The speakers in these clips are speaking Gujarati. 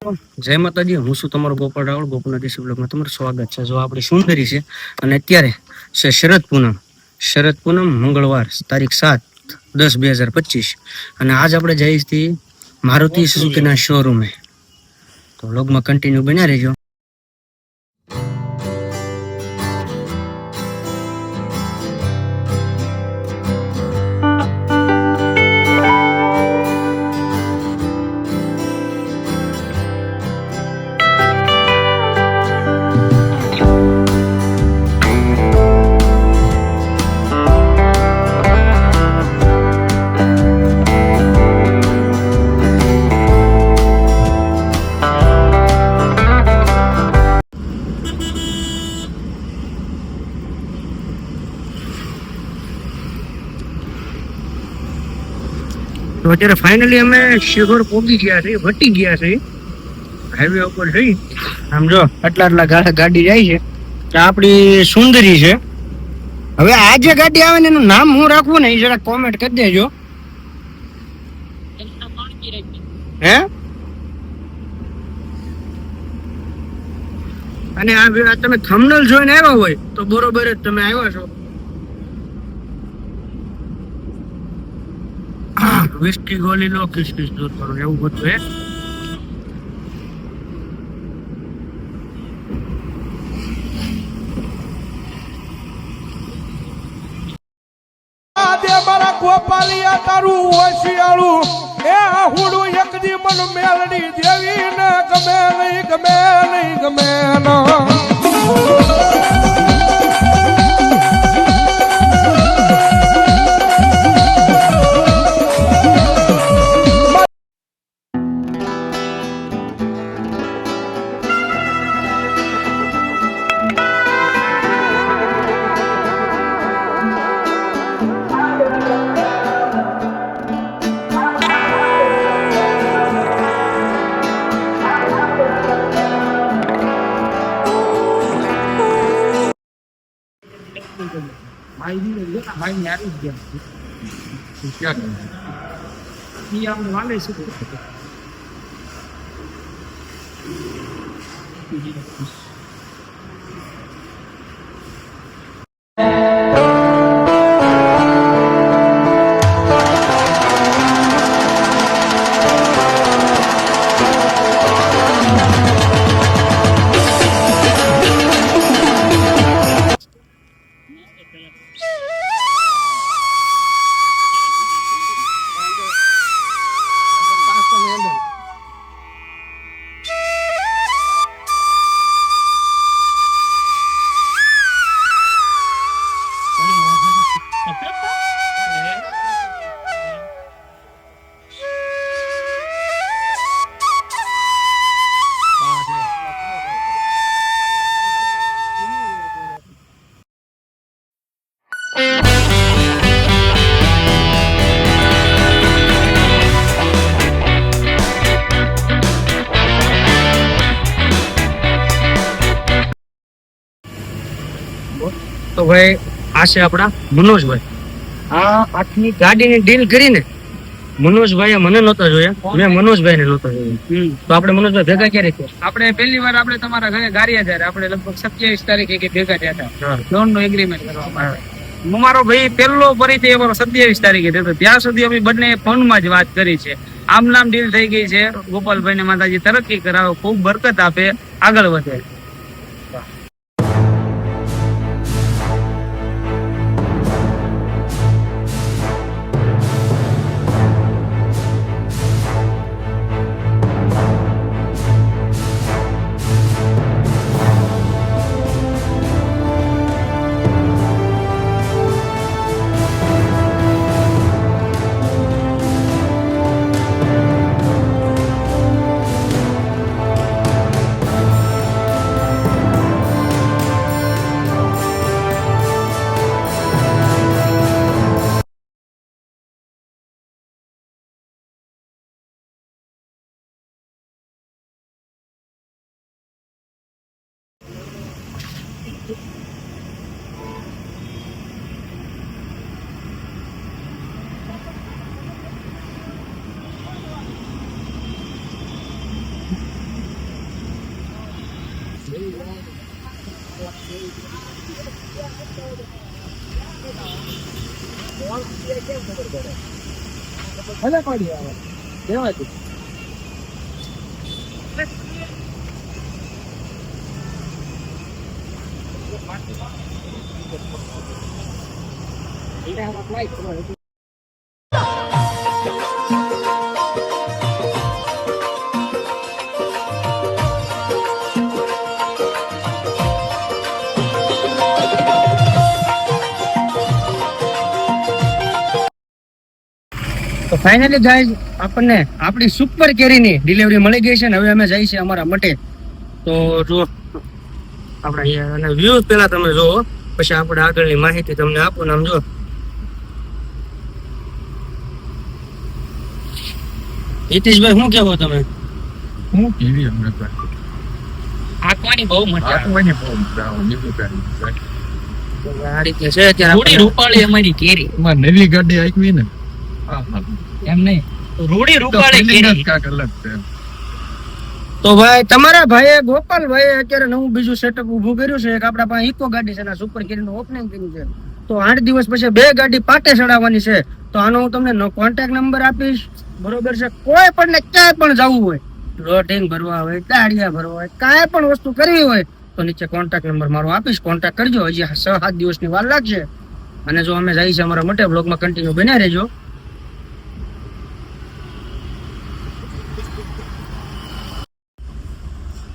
જય માતાજી, હું છું તમારો ગોપાલ રાવળ. ગોપાલના દેશી બ્લોગમાં તમારું સ્વાગત છે. જો આપણી સુંદરી છે અને અત્યારે છે શરદ પૂનમ મંગળવાર તારીખ 7/10/2025 અને આજ આપણે જઈએ છીએ મારુતિ સુઝુકીના શોરૂમે. તો બ્લોગમાં કન્ટિન્યુ બન્યા રહેજો. તો અત્યારે ફાઇનલી અમે શિહોર પહોંચી ગયા છીએ, વટી ગયા છીએ, હાઈવે ઉપર જઈ. આમ જો આટલા ગાડી જાય છે. તો આપણી સુંદરી છે. હવે આ જે ગાડી આવે ને એનું નામ હું રાખવું ને એ જરા કોમેન્ટ કરી દેજો. હે અને આ તમે થંબનેલ જોઈને આવ્યા હોય તો બરોબર જ તમે આવ્યા છો. વિસ્કી ગોલી લો, કિસ દૂર કરો, એવું બધું હે. મારા ગોપાલિયા તારું ઓશિયાળું એ હુડું એક દી મન મેલડી દેવી ને ગમે નહીં તો ભાઈ આ છે આપણા મનોજભાઈ. આ આટલી ગાડીની ડીલ કરીને મનોજભાઈએ મને નહોતા જોયા, મેં મનોજભાઈને નહોતા જોયા. તો આપણે મનોજભાઈ ભેગા ક્યારે થયા? આપણે પહેલી વાર આપણે તમારા ઘરે ગારિયા ત્યારે આપણે લગભગ 27 તારીખે કે ભેગા થયા હતા લોન નું એગ્રીમેન્ટ કરવા માટે. મારો ભાઈ પહેલો પરિચય અમારો 27 તારીખે થયો. ત્યાં સુધી અમે બંને ફોનમાં જ વાત કરી છે. આમ નામ ડીલ થઈ ગઈ છે. ગોપાલભાઈ ને માતાજી તરક્કી કરાવે, ખૂબ બરકત આપે, આગળ વધે. ભલે પડી આવે દેવા દે. તો ફાઇનલી ગાઈઝ આપણને આપણી સુપર કેરીની ડિલિવરી મળી ગઈ છે ને હવે અમે જઈએ છીએ અમારા મટે. તો જો આપણા વ્યૂઝ પેલા તમે જોવો પછી આપણે આગળની માહિતી તમને આપું. આમ જો હિતેશભાઈ શું કહેવો તમે? હું કેવી અમને તો આંકવાની બહુ મજા આવે. આંકવાની બહુ મજા આવે. બીજું કાંઈ નહીં. તો આ રીતે છે અત્યારે થોડી આપણે. રૂપાળી અમારી કેરી એમાં નવી ગાડી આવી ને હા એમ નહીં રૂડી તો રૂપાળી feeling જ કેરી. કાંઈક અલગ છે. તો ભાઈ તમારા ભાઈએ ગોપાલભાઈએ અત્યારે નવું બીજું સેટઅપ ઊભું કર્યું છે. એક આપણા પાસે ઇકો ગાડી છે એના સુપર કેરીનું ઓપનિંગ કર્યું છે. તો 8 દિવસ પછી 2 ગાડી પાટે ચડાવવાની છે. તો આનો હું તમને કોન્ટેક્ટ નંબર આપીશ. બરોબર છે? કોઈ પણ ને ક્યાંય પણ જવું હોય, લોટિંગ ભરવા હોય, દાળિયા ભરવા હોય, કાંઈ પણ વસ્તુ કરવી હોય તો નીચે કોન્ટેક્ટ નંબર મારો આપીશ. કોન્ટેક્ટ કરજો. હજી 6-7 દિવસની વાર લાગશે. અને જો અમે જઈએ છીએ અમારા મોટે બ્લોગમાં કન્ટિન્યુ બન્યા રહેજો.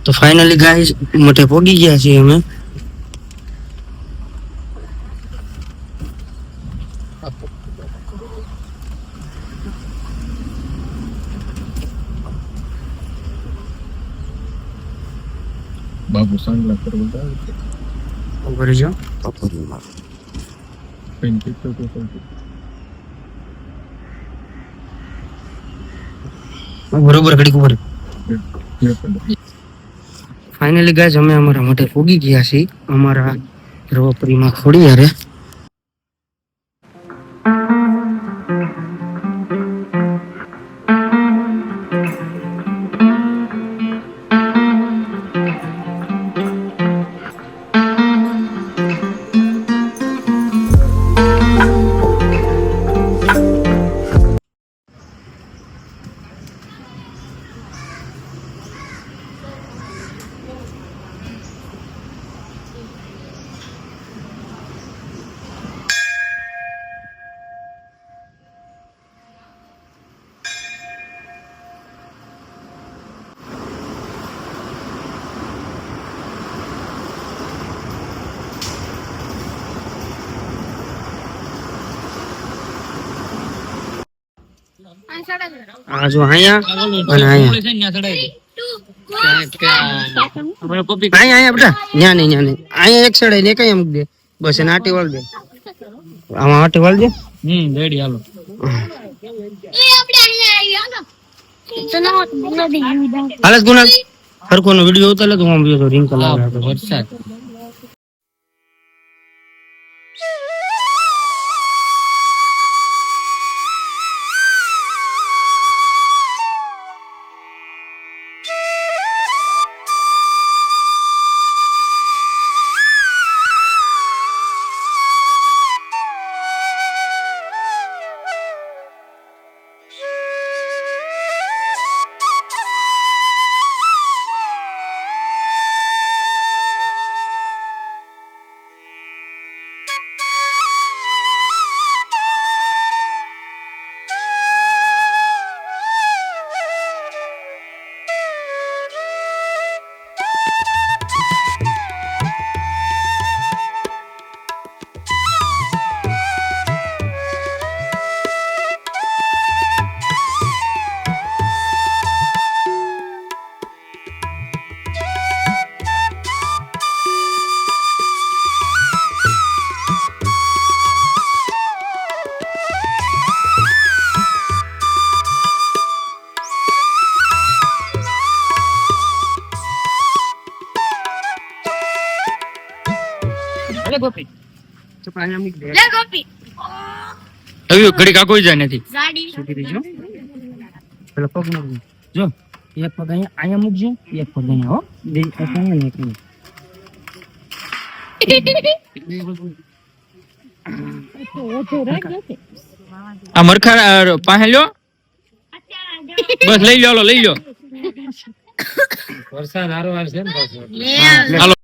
તો ફાઇનલી ગાઈસ મોટે પોગી ગયા છીએ અમે. બાબુ સાંગલા કરવા જાય છે. ઉભો રહેજો. કઈ કીધું તો કઈ. બરોબર ઘડીક ઉપર. જે પણ ફાઇનલી ગાઈસ અમે અમારા મોટે પોગી ગયા છીએ અમારા ધ્રુવપુરીમાં ખોડી યારે. આ જો અહીંયા અને અહીંયા. અહીંયા બેટા ન્યા નહીં અહીંયા એક સડે ને કઈ મૂક દે બસ એને આટી વાળ દે. આમાં આટી વાળ દે. રેડી હાલો. હાલે ગુના હરકો નો વિડીયો ઉતારે તો હું આમ ગયો રિંગ કલાક વરસાદ ગોપી ઘડી કાકોઈ જાય નથી. પેલો પગ મૂકજો. જો એક પગ અહીંયા મૂકજો, એક પગ અહીંયા. હો બે પગ અહીંયા ને એક અહીંયા. આ મરખા પાસે લ્યો બસ લઈ લો વરસાદ હારો આવશે ને હાલો